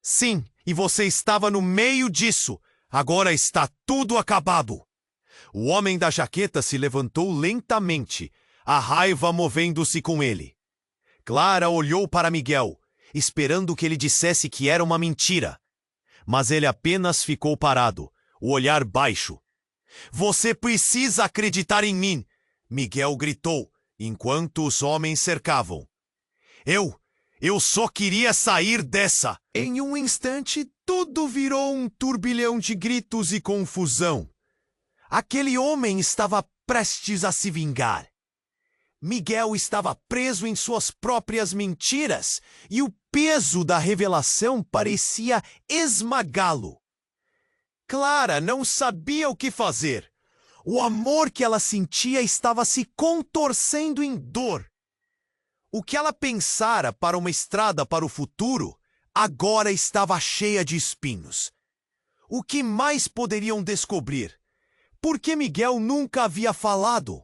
Sim, e você estava no meio disso. Agora está tudo acabado. O homem da jaqueta se levantou lentamente, a raiva movendo-se com ele. Clara olhou para Miguel, esperando que ele dissesse que era uma mentira. Mas ele apenas ficou parado, o olhar baixo. Você precisa acreditar em mim, Miguel gritou, enquanto os homens cercavam. Eu só queria sair dessa. Em um instante, tudo virou um turbilhão de gritos e confusão. Aquele homem estava prestes a se vingar. Miguel estava preso em suas próprias mentiras e o peso da revelação parecia esmagá-lo. Clara não sabia o que fazer. O amor que ela sentia estava se contorcendo em dor. O que ela pensara para uma estrada para o futuro, agora estava cheia de espinhos. O que mais poderiam descobrir? Por que Miguel nunca havia falado?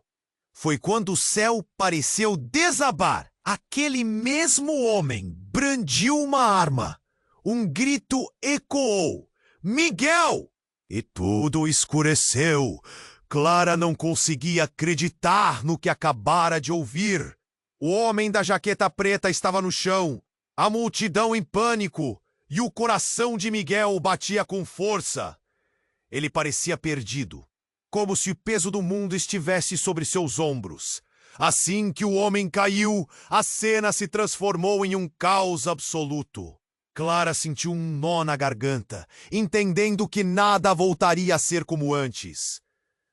foi quando o céu pareceu desabar. Aquele mesmo homem brandiu uma arma. Um grito ecoou: Miguel! E tudo escureceu. Clara não conseguia acreditar no que acabara de ouvir. O homem da jaqueta preta estava no chão, a multidão em pânico, e o coração de Miguel batia com força. Ele parecia perdido, como se o peso do mundo estivesse sobre seus ombros. Assim que o homem caiu, a cena se transformou em um caos absoluto. Clara sentiu um nó na garganta, entendendo que nada voltaria a ser como antes.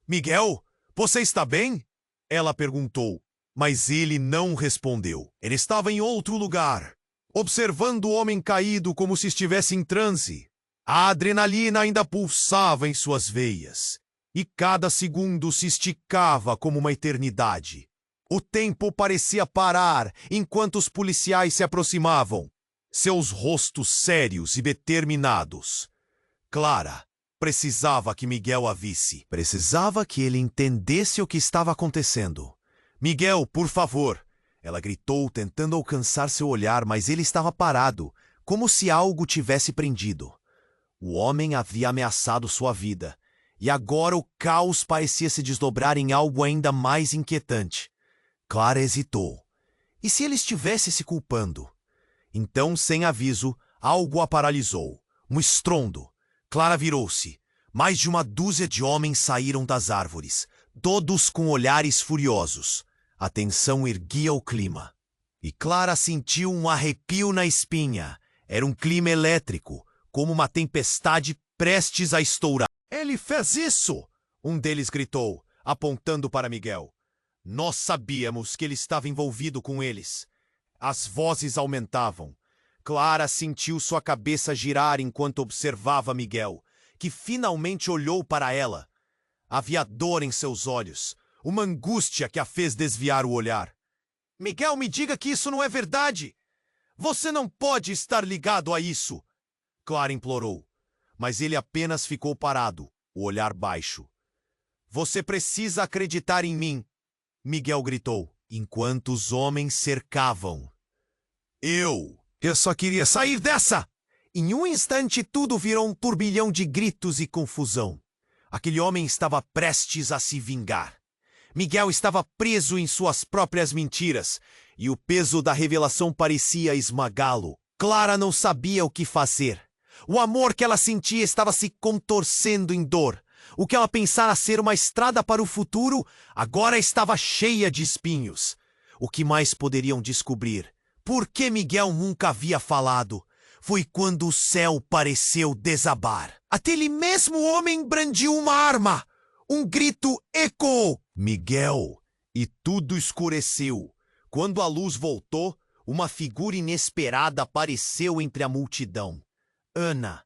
Miguel, você está bem? Ela perguntou, mas ele não respondeu. Ele estava em outro lugar, observando o homem caído como se estivesse em transe. A adrenalina ainda pulsava em suas veias, e cada segundo se esticava como uma eternidade. O tempo parecia parar enquanto os policiais se aproximavam, seus rostos sérios e determinados. Clara precisava que Miguel a visse. Precisava que ele entendesse o que estava acontecendo. Miguel, por favor! Ela gritou, tentando alcançar seu olhar, mas ele estava parado, como se algo tivesse prendido. O homem havia ameaçado sua vida, e agora o caos parecia se desdobrar em algo ainda mais inquietante. Clara hesitou. E se ele estivesse se culpando? Então, sem aviso, algo a paralisou. Um estrondo. Clara virou-se. Mais de uma dúzia de homens saíram das árvores, todos com olhares furiosos. A tensão erguia o clima. E Clara sentiu um arrepio na espinha. Era um clima elétrico, como uma tempestade prestes a estourar. Ele fez isso! Um deles gritou, apontando para Miguel. Nós sabíamos que ele estava envolvido com eles. As vozes aumentavam. Clara sentiu sua cabeça girar enquanto observava Miguel, que finalmente olhou para ela. Havia dor em seus olhos, uma angústia que a fez desviar o olhar. Miguel, me diga que isso não é verdade! Você não pode estar ligado a isso! Clara implorou, mas ele apenas ficou parado, o olhar baixo. Você precisa acreditar em mim! Miguel gritou, enquanto os homens cercavam. Eu só queria sair dessa! Em um instante tudo virou um turbilhão de gritos e confusão. Aquele homem estava prestes a se vingar. Miguel estava preso em suas próprias mentiras, e o peso da revelação parecia esmagá-lo. Clara não sabia o que fazer. O amor que ela sentia estava se contorcendo em dor. O que ela pensara ser uma estrada para o futuro, agora estava cheia de espinhos. O que mais poderiam descobrir? Por que Miguel nunca havia falado? Foi quando o céu pareceu desabar. Aquele mesmo homem brandiu uma arma. Um grito ecoou. Miguel! E tudo escureceu. Quando a luz voltou, uma figura inesperada apareceu entre a multidão. Ana.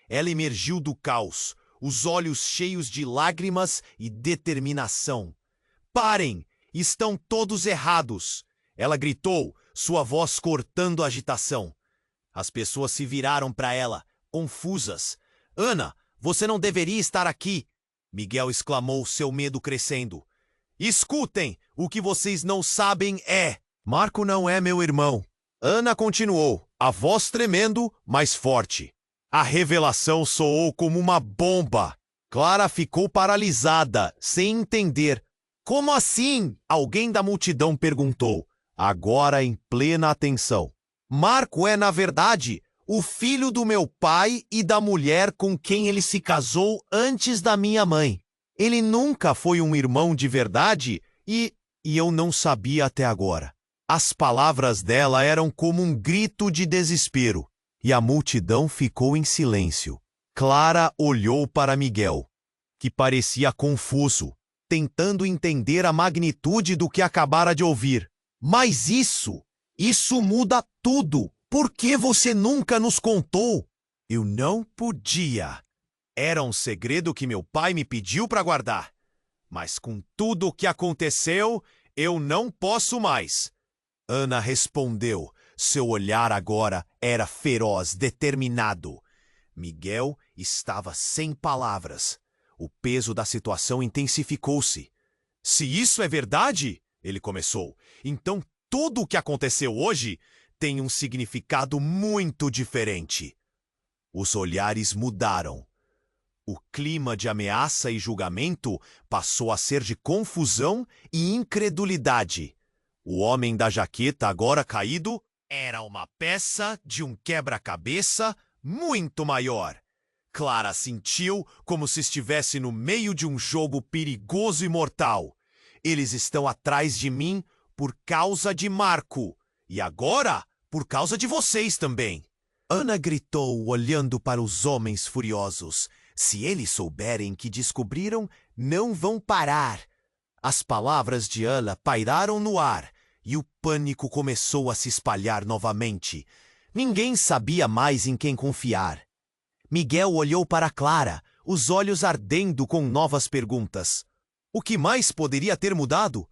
Ela emergiu do caos, os olhos cheios de lágrimas e determinação. Parem! Estão todos errados! Ela gritou, sua voz cortando a agitação. As pessoas se viraram para ela, confusas. Ana, você não deveria estar aqui! Miguel exclamou, seu medo crescendo. Escutem! O que vocês não sabem é... Marco não é meu irmão. Ana continuou, a voz tremendo, mas forte. A revelação soou como uma bomba. Clara ficou paralisada, sem entender. Como assim? Alguém da multidão perguntou, agora em plena atenção. Marco é, na verdade, o filho do meu pai e da mulher com quem ele se casou antes da minha mãe. Ele nunca foi um irmão de verdade e eu não sabia até agora. As palavras dela eram como um grito de desespero, e a multidão ficou em silêncio. Clara olhou para Miguel, que parecia confuso, tentando entender a magnitude do que acabara de ouvir. Mas isso muda tudo! Por que você nunca nos contou? Eu não podia. Era um segredo que meu pai me pediu para guardar. Mas com tudo o que aconteceu, eu não posso mais. Ana respondeu. Seu olhar agora era feroz, determinado. Miguel estava sem palavras. O peso da situação intensificou-se. Se isso é verdade, ele começou, então tudo o que aconteceu hoje tem um significado muito diferente. Os olhares mudaram. O clima de ameaça e julgamento passou a ser de confusão e incredulidade. O homem da jaqueta, agora caído, era uma peça de um quebra-cabeça muito maior. Clara sentiu como se estivesse no meio de um jogo perigoso e mortal. Eles estão atrás de mim por causa de Marco. E agora, por causa de vocês também. Ana gritou, olhando para os homens furiosos. Se eles souberem que descobriram, não vão parar. As palavras de Ana pairaram no ar e o pânico começou a se espalhar novamente. Ninguém sabia mais em quem confiar. Miguel olhou para Clara, os olhos ardendo com novas perguntas. O que mais poderia ter mudado?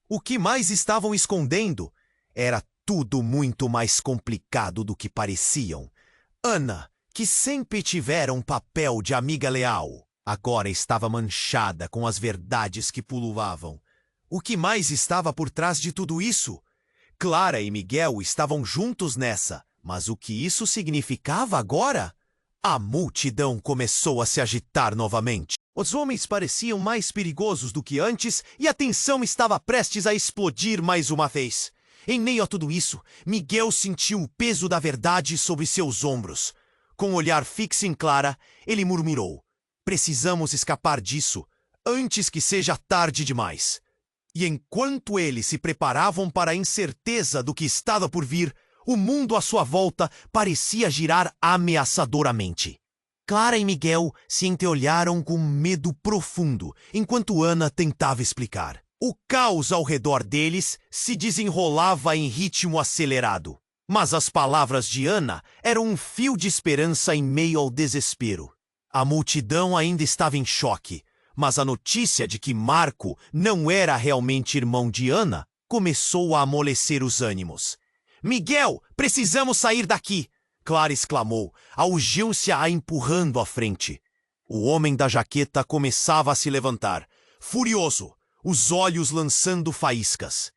O que mais estavam escondendo? Era tudo muito mais complicado do que pareciam. Ana, que sempre tivera um papel de amiga leal, agora estava manchada com as verdades que puluavam. O que mais estava por trás de tudo isso? Clara e Miguel estavam juntos nessa, mas o que isso significava agora? A multidão começou a se agitar novamente. Os homens pareciam mais perigosos do que antes e a tensão estava prestes a explodir mais uma vez. Em meio a tudo isso, Miguel sentiu o peso da verdade sobre seus ombros. Com o olhar fixo em Clara, ele murmurou: "Precisamos escapar disso, antes que seja tarde demais." E enquanto eles se preparavam para a incerteza do que estava por vir, o mundo à sua volta parecia girar ameaçadoramente. Clara e Miguel se entreolharam com medo profundo, enquanto Ana tentava explicar. O caos ao redor deles se desenrolava em ritmo acelerado. Mas as palavras de Ana eram um fio de esperança em meio ao desespero. A multidão ainda estava em choque, mas a notícia de que Marco não era realmente irmão de Ana começou a amolecer os ânimos. "Miguel, precisamos sair daqui!" Clara exclamou, a urgência a empurrando à frente. O homem da jaqueta começava a se levantar, furioso, os olhos lançando faíscas.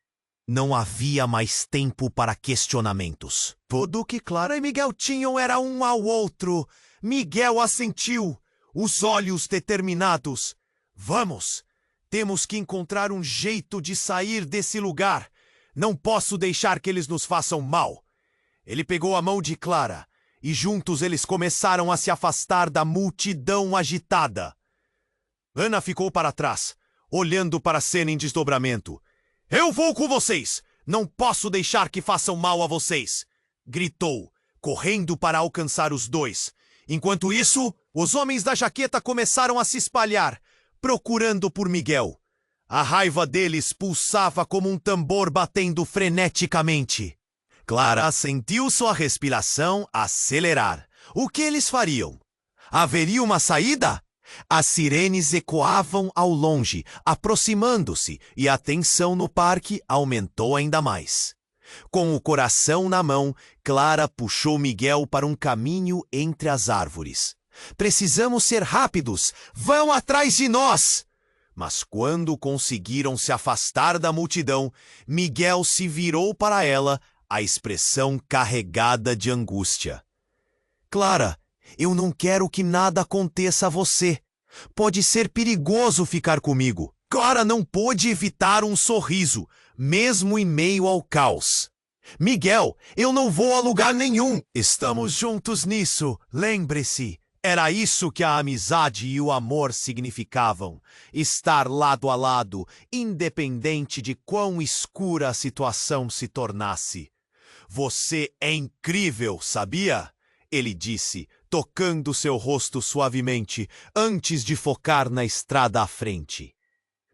Não havia mais tempo para questionamentos. Tudo o que Clara e Miguel tinham era um ao outro. Miguel assentiu, os olhos determinados. "Vamos! Temos que encontrar um jeito de sair desse lugar. Não posso deixar que eles nos façam mal." Ele pegou a mão de Clara e juntos eles começaram a se afastar da multidão agitada. Ana ficou para trás, olhando para a cena em desdobramento. "Eu vou com vocês! Não posso deixar que façam mal a vocês!" gritou, correndo para alcançar os dois. Enquanto isso, os homens da jaqueta começaram a se espalhar, procurando por Miguel. A raiva deles pulsava como um tambor batendo freneticamente. Clara sentiu sua respiração acelerar. O que eles fariam? Haveria uma saída? As sirenes ecoavam ao longe, aproximando-se, e a tensão no parque aumentou ainda mais. Com o coração na mão, Clara puxou Miguel para um caminho entre as árvores. "Precisamos ser rápidos! Vão atrás de nós!" Mas quando conseguiram se afastar da multidão, Miguel se virou para ela, a expressão carregada de angústia. "Clara, eu não quero que nada aconteça a você. Pode ser perigoso ficar comigo." Clara não pôde evitar um sorriso, mesmo em meio ao caos. "Miguel, eu não vou a lugar nenhum." "Estamos juntos nisso, lembre-se." Era isso que a amizade e o amor significavam. Estar lado a lado, independente de quão escura a situação se tornasse. "Você é incrível, sabia?" ele disse, tocando seu rosto suavemente, antes de focar na estrada à frente.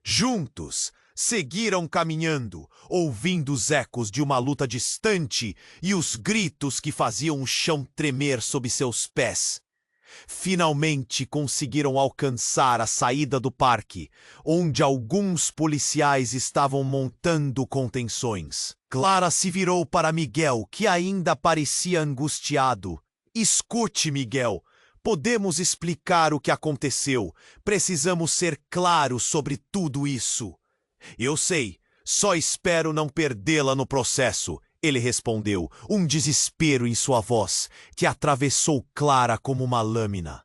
Juntos, seguiram caminhando, ouvindo os ecos de uma luta distante e os gritos que faziam o chão tremer sob seus pés. Finalmente conseguiram alcançar a saída do parque, onde alguns policiais estavam montando contenções. Clara se virou para Miguel, que ainda parecia angustiado. "Escute, Miguel. Podemos explicar o que aconteceu. Precisamos ser claros sobre tudo isso." Eu sei, só espero não perdê-la no processo, ele respondeu, um desespero em sua voz, que atravessou Clara como uma lâmina.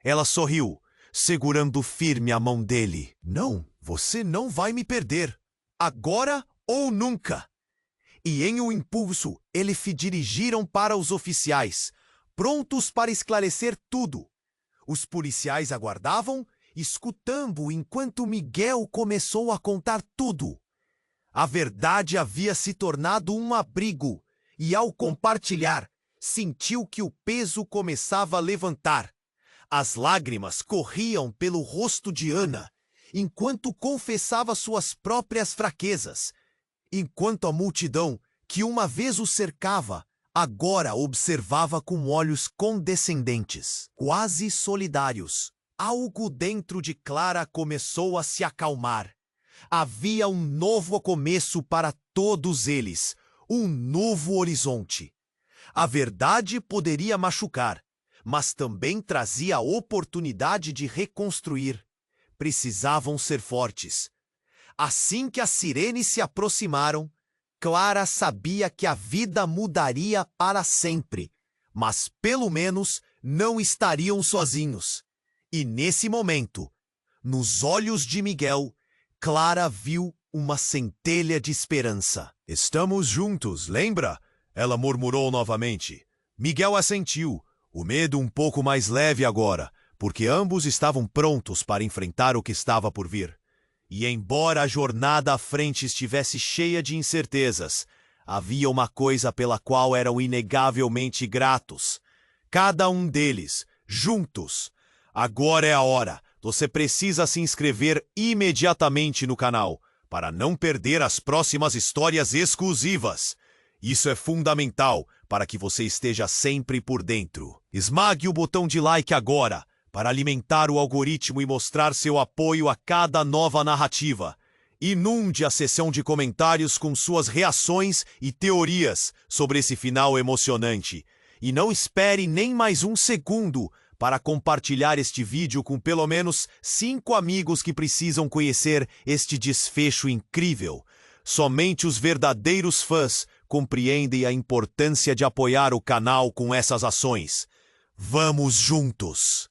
Ela sorriu, segurando firme a mão dele. Não, você não vai me perder. Agora ou nunca. E em um impulso, eles se dirigiram para os oficiais, prontos para esclarecer tudo. Os policiais aguardavam, escutando enquanto Miguel começou a contar tudo. A verdade havia se tornado um abrigo, e ao compartilhar, sentiu que o peso começava a levantar. As lágrimas corriam pelo rosto de Ana, enquanto confessava suas próprias fraquezas, enquanto a multidão, que uma vez o cercava, agora observava com olhos condescendentes, quase solidários. Algo dentro de Clara começou a se acalmar. Havia um novo começo para todos eles, um novo horizonte. A verdade poderia machucar, mas também trazia a oportunidade de reconstruir. Precisavam ser fortes. Assim que as sirenes se aproximaram, Clara sabia que a vida mudaria para sempre, mas pelo menos não estariam sozinhos. E nesse momento, nos olhos de Miguel, Clara viu uma centelha de esperança. Estamos juntos, lembra? Ela murmurou novamente. Miguel assentiu, o medo um pouco mais leve agora, porque ambos estavam prontos para enfrentar o que estava por vir. E embora a jornada à frente estivesse cheia de incertezas, havia uma coisa pela qual eram inegavelmente gratos. Cada um deles, juntos. Agora é a hora. Você precisa se inscrever imediatamente no canal, para não perder as próximas histórias exclusivas. Isso é fundamental para que você esteja sempre por dentro. Esmague o botão de like agora, para alimentar o algoritmo e mostrar seu apoio a cada nova narrativa. Inunde a seção de comentários com suas reações e teorias sobre esse final emocionante. E não espere nem mais um segundo para compartilhar este vídeo com pelo menos 5 amigos que precisam conhecer este desfecho incrível. Somente os verdadeiros fãs compreendem a importância de apoiar o canal com essas ações. Vamos juntos!